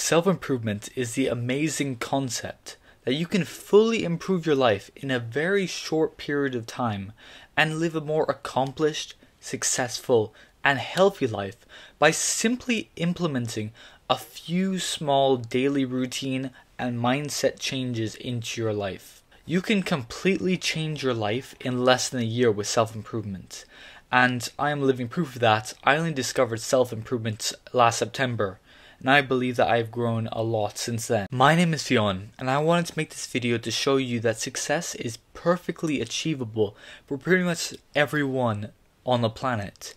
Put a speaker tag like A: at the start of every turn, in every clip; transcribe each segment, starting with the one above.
A: Self-improvement is the amazing concept that you can fully improve your life in a very short period of time and live a more accomplished, successful, and healthy life by simply implementing a few small daily routine and mindset changes into your life. You can completely change your life in less than a year with self-improvement. And I am living proof of that. I only discovered self-improvement last September, and I believe that I've grown a lot since then. My name is Fionn, and I wanted to make this video to show you that success is perfectly achievable for pretty much everyone on the planet.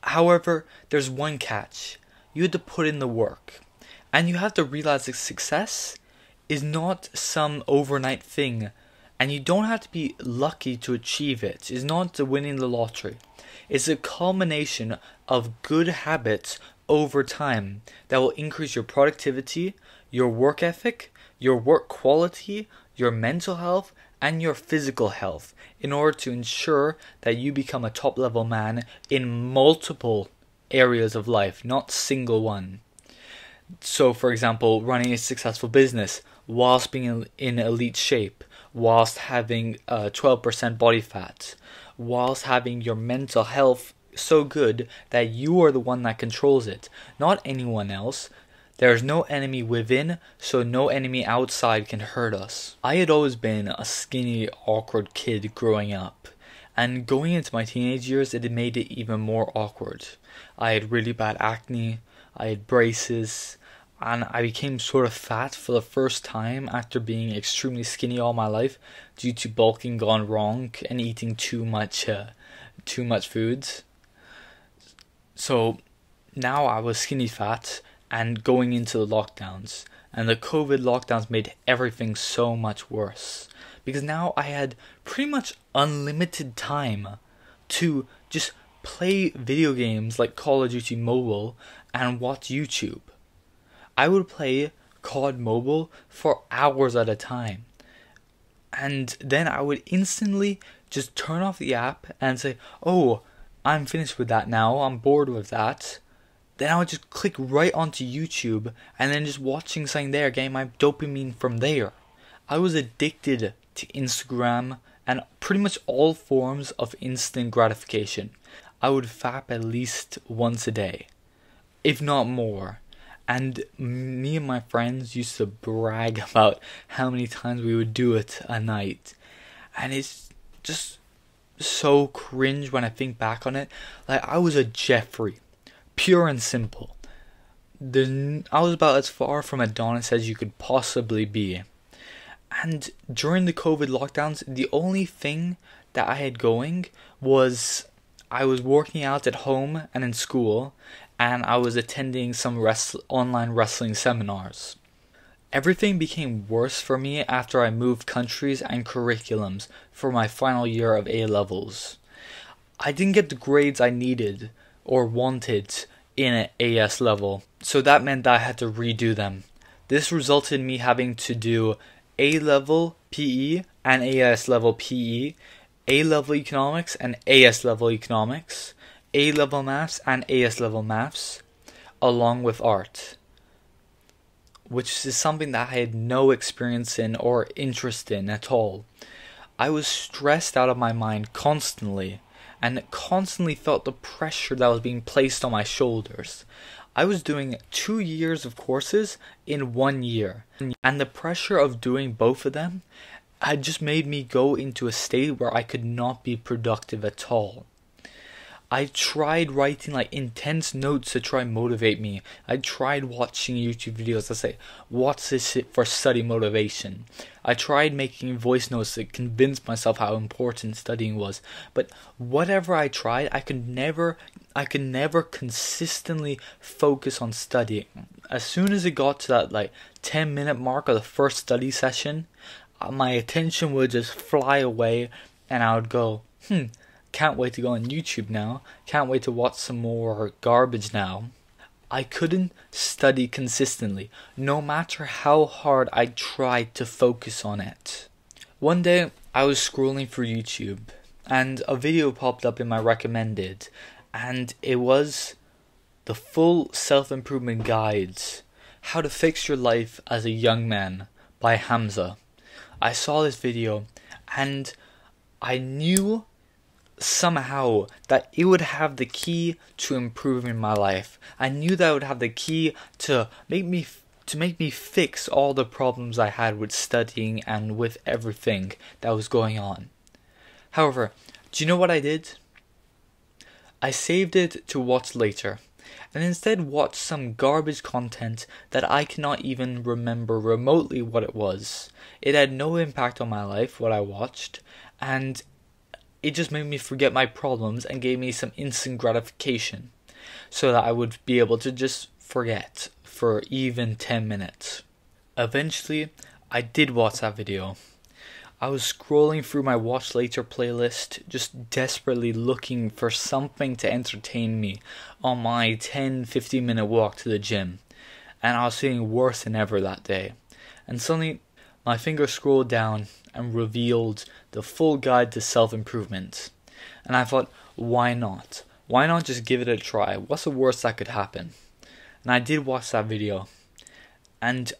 A: However, there's one catch. You have to put in the work, and you have to realize that success is not some overnight thing, and you don't have to be lucky to achieve it. It's not winning the lottery. It's a culmination of good habits over time that will increase your productivity, your work ethic, your work quality, your mental health, and your physical health in order to ensure that you become a top level man in multiple areas of life, not single one. So for example, running a successful business whilst being in elite shape, whilst having 12% body fat, whilst having your mental health so good that you are the one that controls it, not anyone else. There is no enemy within, so no enemy outside can hurt us. I had always been a skinny, awkward kid growing up, and going into my teenage years it made it even more awkward. I had really bad acne, I had braces, and I became sort of fat for the first time after being extremely skinny all my life due to bulking gone wrong and eating too much foods. So now I was skinny fat and going into the lockdowns, and the COVID lockdowns made everything so much worse because now I had pretty much unlimited time to just play video games like Call of Duty Mobile and watch YouTube. I would play COD Mobile for hours at a time, and then I would instantly just turn off the app and say, oh, I'm finished with that now, I'm bored with that. Then I would just click right onto YouTube and then just watching something there, getting my dopamine from there. I was addicted to Instagram and pretty much all forms of instant gratification. I would fap at least once a day, if not more. And me and my friends used to brag about how many times we would do it a night. And it's just so cringe when I think back on it. Like, I was a Jeffrey, pure and simple. I was about as far from Adonis as you could possibly be. And during the COVID lockdowns, the only thing that I had going was I was working out at home and in school, and I was attending some online wrestling seminars. Everything became worse for me after I moved countries and curriculums for my final year of A-levels. I didn't get the grades I needed or wanted in an AS level, so that meant that I had to redo them. This resulted in me having to do A-level PE and AS level PE, A-level economics and AS level economics, A-level maths and AS level maths, along with art, which is something that I had no experience in or interest in at all. I was stressed out of my mind constantly, and constantly felt the pressure that was being placed on my shoulders. I was doing 2 years of courses in 1 year, and the pressure of doing both of them had just made me go into a state where I could not be productive at all. I tried writing like intense notes to try and motivate me. I tried watching YouTube videos that say, what's this for study motivation? I tried making voice notes to convince myself how important studying was. But whatever I tried, I could never consistently focus on studying. As soon as it got to that like 10-minute mark of the first study session, my attention would just fly away and I would go, can't wait to go on YouTube now. Can't wait to watch some more garbage now. I couldn't study consistently, no matter how hard I tried to focus on it. One day, I was scrolling through YouTube, and a video popped up in my recommended, and it was the full self-improvement guides. How to Fix Your Life as a Young Man by Hamza. I saw this video and I knew somehow that it would have the key to improving my life. I knew that it would have the key to make me fix all the problems I had with studying and with everything that was going on. However, do you know what I did? I saved it to watch later, and instead watched some garbage content that I cannot even remember remotely what it was. It had no impact on my life, what I watched, and it just made me forget my problems and gave me some instant gratification, so that I would be able to just forget for even 10 minutes. Eventually, I did watch that video. I was scrolling through my watch later playlist, just desperately looking for something to entertain me on my 10-15 minute walk to the gym, and I was feeling worse than ever that day. And suddenly, my finger scrolled down and revealed the full guide to self-improvement. And I thought, why not? Why not just give it a try? What's the worst that could happen? And I did watch that video. And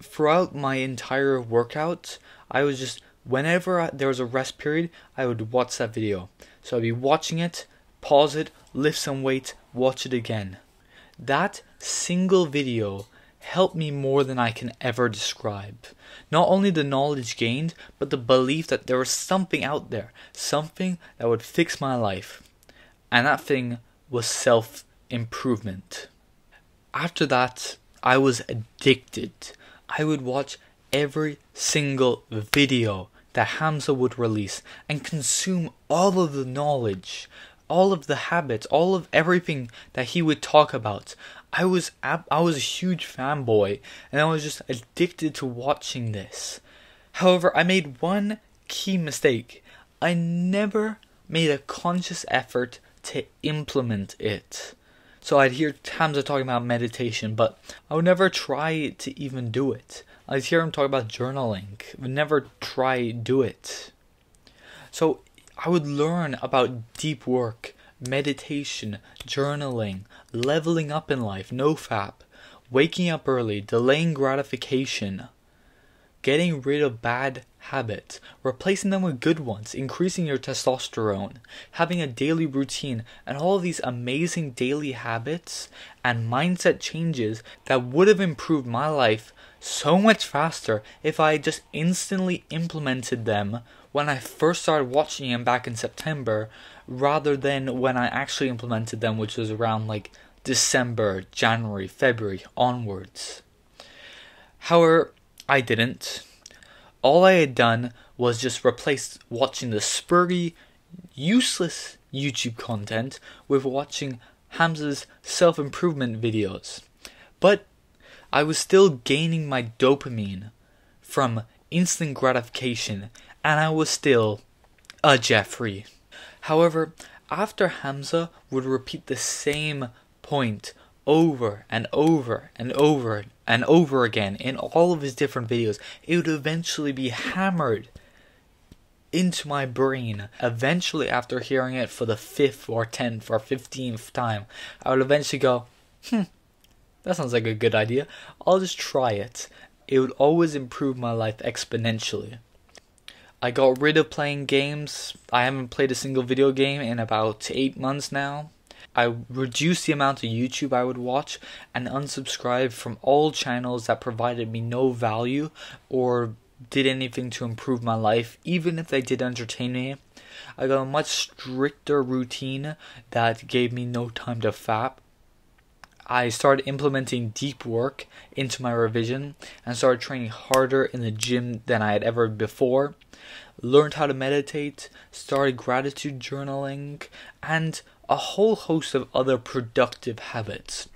A: throughout my entire workout, I was just, whenever there was a rest period, I would watch that video. So I'd be watching it, pause it, lift some weight, watch it again. That single video helped me more than I can ever describe. Not only the knowledge gained, but the belief that there was something out there, something that would fix my life. And that thing was self-improvement. After that, I was addicted. I would watch every single video that Hamza would release and consume all of the knowledge, all of the habits, all of everything that he would talk about. I was a huge fanboy, and I was just addicted to watching this. However, I made one key mistake. I never made a conscious effort to implement it. So I'd hear Hamza talking about meditation, but I would never try to even do it. I'd hear him talk about journaling, but never try do it. So I would learn about deep work, meditation, journaling, leveling up in life, nofap, waking up early, delaying gratification, getting rid of bad habits, replacing them with good ones, increasing your testosterone, having a daily routine, and all of these amazing daily habits and mindset changes that would have improved my life so much faster if I just instantly implemented them when I first started watching him back in September, rather than when I actually implemented them, which was around like December, January, February onwards. However, I didn't. All I had done was just replace watching the spurry, useless YouTube content with watching Hamza's self-improvement videos. But I was still gaining my dopamine from instant gratification, and I was still a Jeffrey. However, after Hamza would repeat the same point over and over and over and over again in all of his different videos, it would eventually be hammered into my brain. Eventually, after hearing it for the 5th or 10th or 15th time, I would eventually go, that sounds like a good idea. I'll just try it. It would always improve my life exponentially. I got rid of playing games. I haven't played a single video game in about 8 months now. I reduced the amount of YouTube I would watch and unsubscribed from all channels that provided me no value or did anything to improve my life, even if they did entertain me. I got a much stricter routine that gave me no time to fap. I started implementing deep work into my revision and started training harder in the gym than I had ever before. Learned how to meditate, started gratitude journaling, and a whole host of other productive habits.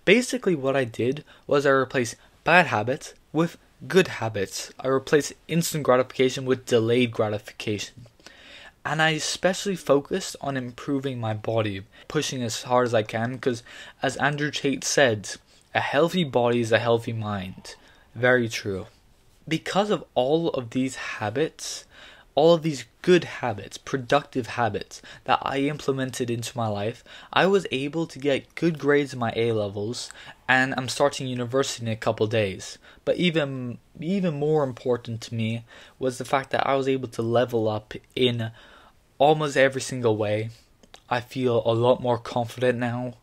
A: Basically what I did was I replaced bad habits with good habits. I replaced instant gratification with delayed gratification. And I especially focused on improving my body, pushing as hard as I can, because as Andrew Tate said, a healthy body is a healthy mind. Very true. Because of all of these habits, all of these good habits, productive habits that I implemented into my life, I was able to get good grades in my A-levels, and I'm starting university in a couple days. But even more important to me was the fact that I was able to level up in almost every single way. I feel a lot more confident now.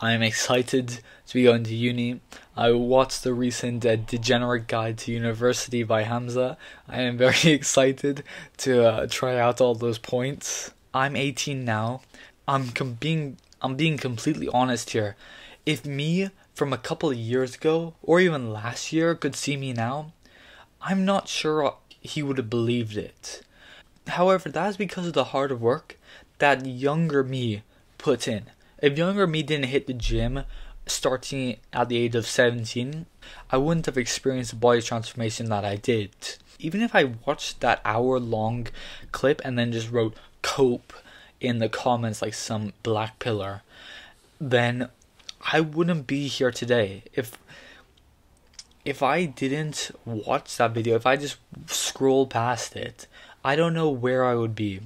A: I am excited to be going to uni. I watched the recent Degenerate Guide to University by Hamza. I am very excited to try out all those points. I'm 18 now. I'm being completely honest here. If me from a couple of years ago, or even last year, could see me now, I'm not sure he would have believed it. However, that is because of the hard work that younger me put in. If younger me didn't hit the gym starting at the age of 17, I wouldn't have experienced the body transformation that I did. Even if I watched that hour-long clip and then just wrote "cope" in the comments like some black pillar, then I wouldn't be here today. If I didn't watch that video, if I just scrolled past it, I don't know where I would be.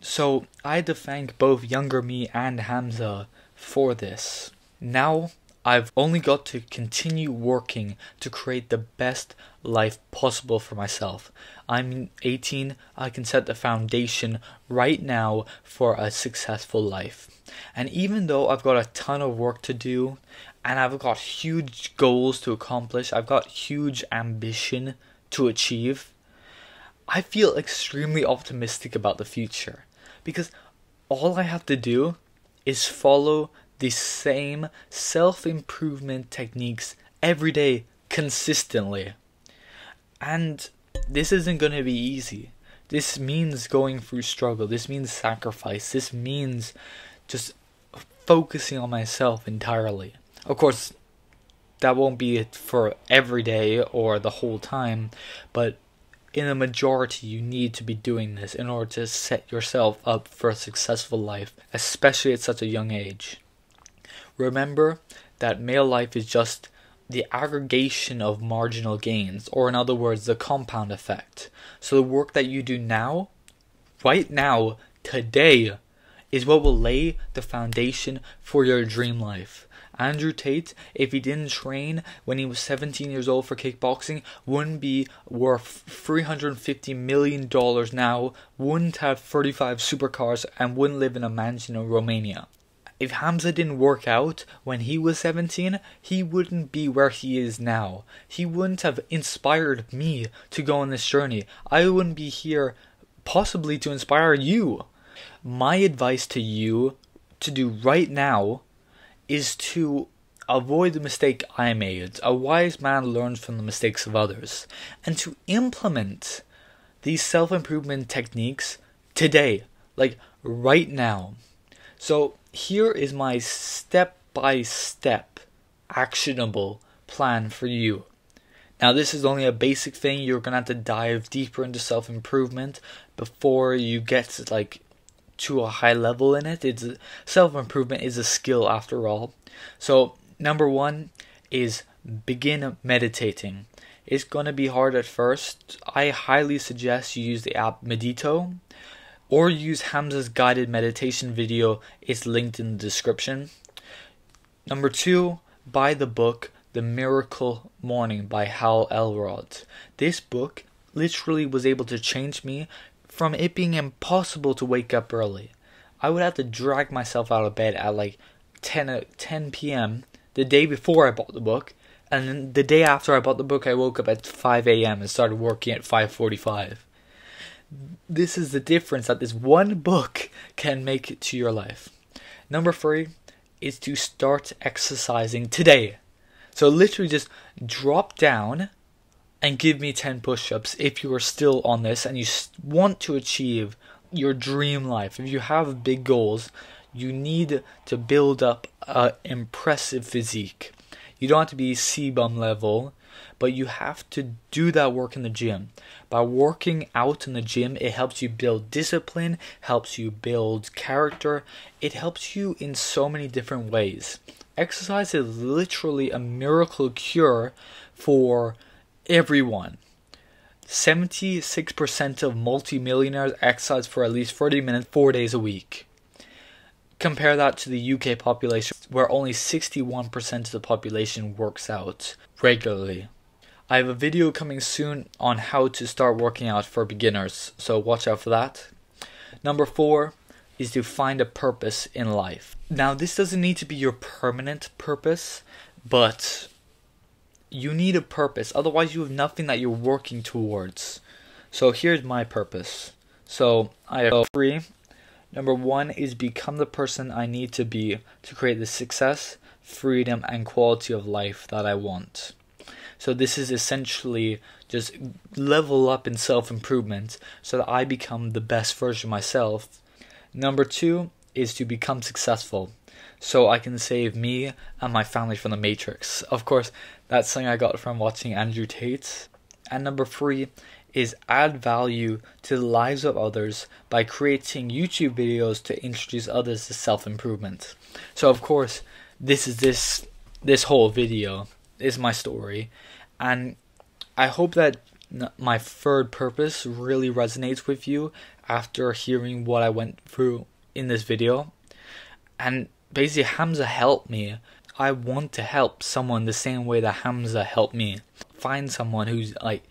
A: So I had to thank both younger me and Hamza for this. Now I've only got to continue working to create the best life possible for myself. I'm 18, I can set the foundation right now for a successful life. And even though I've got a ton of work to do, and I've got huge goals to accomplish, I've got huge ambition to achieve, I feel extremely optimistic about the future. Because all I have to do is follow the same self-improvement techniques every day consistently. And this isn't going to be easy. This means going through struggle. This means sacrifice. This means just focusing on myself entirely. Of course, that won't be it for every day or the whole time, but in a majority, you need to be doing this in order to set yourself up for a successful life, especially at such a young age. Remember that male life is just the aggregation of marginal gains, or in other words, the compound effect. So the work that you do now, right now, today, is what will lay the foundation for your dream life. Andrew Tate, if he didn't train when he was 17 years old for kickboxing, wouldn't be worth $350 million now, wouldn't have 35 supercars, and wouldn't live in a mansion in Romania. If Hamza didn't work out when he was 17, he wouldn't be where he is now. He wouldn't have inspired me to go on this journey. I wouldn't be here possibly to inspire you. My advice to you to do right now is to avoid the mistake I made. A wise man learns from the mistakes of others. And to implement these self-improvement techniques today, like right now. So here is my step-by-step actionable plan for you. Now this is only a basic thing. You're going to have to dive deeper into self-improvement before you get to a high level in it. Self-improvement is a skill after all. So number one is begin meditating. It's going to be hard at first. I highly suggest you use the app Medito, or use Hamza's guided meditation video. It's linked in the description. Number two, buy the book The Miracle Morning by Hal Elrod. This book literally was able to change me from it being impossible to wake up early. I would have to drag myself out of bed at 10 p.m. the day before I bought the book, and then the day after I bought the book I woke up at 5 a.m. and started working at 5:45. This is the difference that this one book can make to your life. Number three is to start exercising today. So literally just drop down and give me 10 push-ups if you are still on this and you want to achieve your dream life. If you have big goals, you need to build up an impressive physique. You don't have to be C-bum level, but you have to do that work in the gym. By working out in the gym, it helps you build discipline, helps you build character. It helps you in so many different ways. Exercise is literally a miracle cure for everyone. 76% of multimillionaires exercise for at least 30 minutes 4 days a week. Compare that to the UK population, where only 61% of the population works out regularly. I have a video coming soon on how to start working out for beginners, so watch out for that. Number 4 is to find a purpose in life. Now, this doesn't need to be your permanent purpose, but you need a purpose. Otherwise, you have nothing that you're working towards. So here's my purpose. So I have 3. Number 1 is become the person I need to be to create the success, freedom, and quality of life that I want. So this is essentially just level up in self-improvement so that I become the best version of myself. Number 2 is to become successful so I can save me and my family from the Matrix. Of course, that's something I got from watching Andrew Tate. And number 3 is add value to the lives of others by creating YouTube videos to introduce others to self-improvement. So of course, this whole video is my story, and I hope that my third purpose really resonates with you after hearing what I went through in this video. And basically, Hamza helped me. I want to help someone the same way that Hamza helped me. Find someone who's like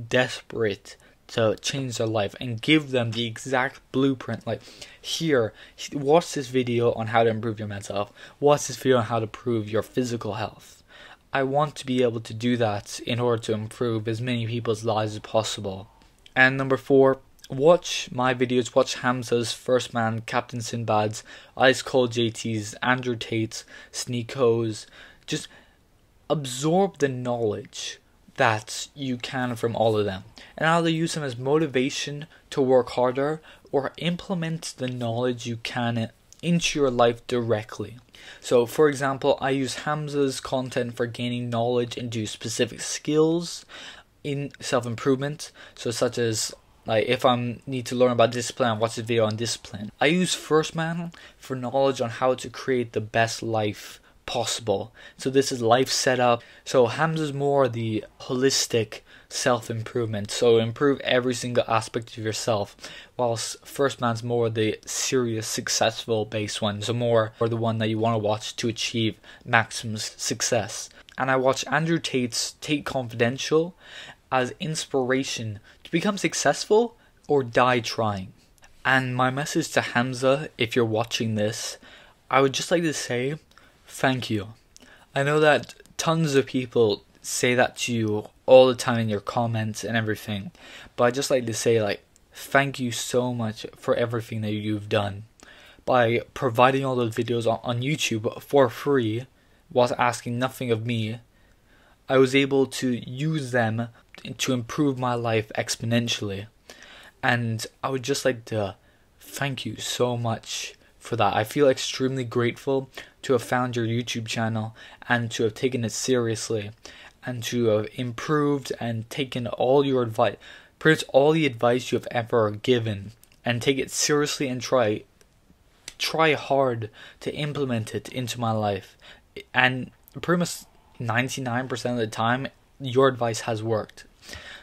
A: desperate to change their life and give them the exact blueprint. Like, here, watch this video on how to improve your mental health. Watch this video on how to improve your physical health. I want to be able to do that in order to improve as many people's lives as possible. And number 4, watch my videos. Watch Hamza's, First Man, Captain Sinbad's, Ice Cold JT's, Andrew Tate's, Sneako's. Just absorb the knowledge that you can from all of them, and either use them as motivation to work harder or implement the knowledge you can into your life directly. So for example, I use Hamza's content for gaining knowledge into specific skills in self-improvement, so such as like if I need to learn about discipline, I watch a video on discipline. I use First Man for knowledge on how to create the best life possible. So this is life setup. So Hamza's more the holistic self-improvement, so improve every single aspect of yourself, whilst First Man's more the serious successful based one, so more or the one that you want to watch to achieve maximum success. And I watch Andrew Tate's Tate Confidential as inspiration to become successful or die trying. And my message to Hamza, if you're watching this, I would just like to say thank you. I know that tons of people say that to you all the time in your comments and everything, but I just like to say, like, thank you so much for everything that you've done by providing all those videos on YouTube for free whilst asking nothing of me. I was able to use them to improve my life exponentially, and I would just like to thank you so much for that. I feel extremely grateful to have found your YouTube channel and to have taken it seriously and to have improved and taken all your advice, pretty much all the advice you have ever given, and take it seriously and try hard to implement it into my life. And pretty much 99% of the time, your advice has worked.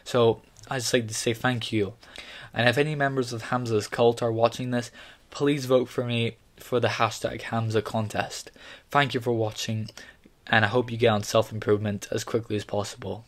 A: So I just like to say thank you. And if any members of Hamza's cult are watching this, please vote for me for the hashtag hamzacontest. Thank you for watching, and I hope you get on self-improvement as quickly as possible.